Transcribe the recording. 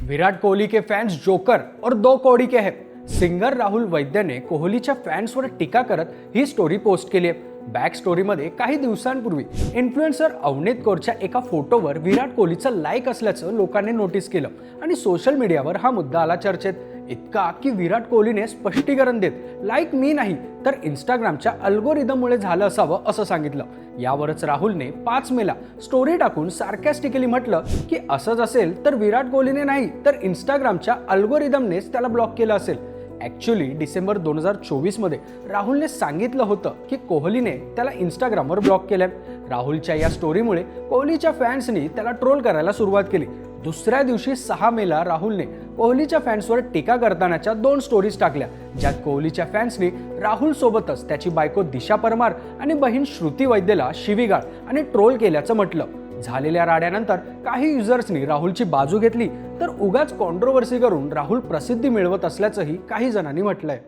विराट कोहली के fans joker और दो कौड़ी के हैं। सिंगर राहुल वैद्य ने कोहलीच्या फॅन्सवर टीका करत ही स्टोरी पोस्ट केली आहे। बॅक स्टोरीमध्ये काही दिवसांपूर्वी इन्फ्लुएन्सर अवनीत कौरच्या एका फोटोवर विराट कोहलीचं लाईक असल्याचं लोकांनी नोटीस केलं आणि सोशल मीडियावर हा मुद्दा आला चर्चेत। इतका की विराट कोहलीने स्पष्टीकरण देत लाईक मी नाही तर इंस्टाग्रामच्या अल्गोरिदममुळे झालं असावं असं सांगितलं। यावरच राहुलने 5 मेला स्टोरी टाकून सार्कॅस्टिकली म्हटलं की असंच असेल तर विराट कोहलीने नाही तर इंस्टाग्रामच्या अल्गोरिदमनेच त्याला ब्लॉक केलं असेल। ॲक्च्युअली डिसेंबर 2024 मध्ये राहुलने सांगितलं होतं की कोहलीने त्याला इंस्टाग्रामवर ब्लॉक केलंय। राहुलच्या या स्टोरीमुळे कोहलीच्या फॅन्सनी त्याला ट्रोल करायला सुरुवात केली। दुसऱ्या दिवशी 6 मेला राहुलने कोहलीच्या फॅन्सवर टीका करतानाच्या 2 स्टोरीज टाकल्या, ज्यात कोहलीच्या फॅन्सनी राहुल सोबतच त्याची बायको दिशा परमार आणि बहीण श्रुती वैद्यला शिवीगाळ आणि ट्रोल केल्याचं म्हटलं। झालेल्या राड्यानंतर काही युजर्सनी राहुलची बाजू घेतली तर उगाच कॉन्ट्रोवर्सी करून राहुल प्रसिद्धी मिळवत असल्याचंही काही जणांनी म्हटलंय।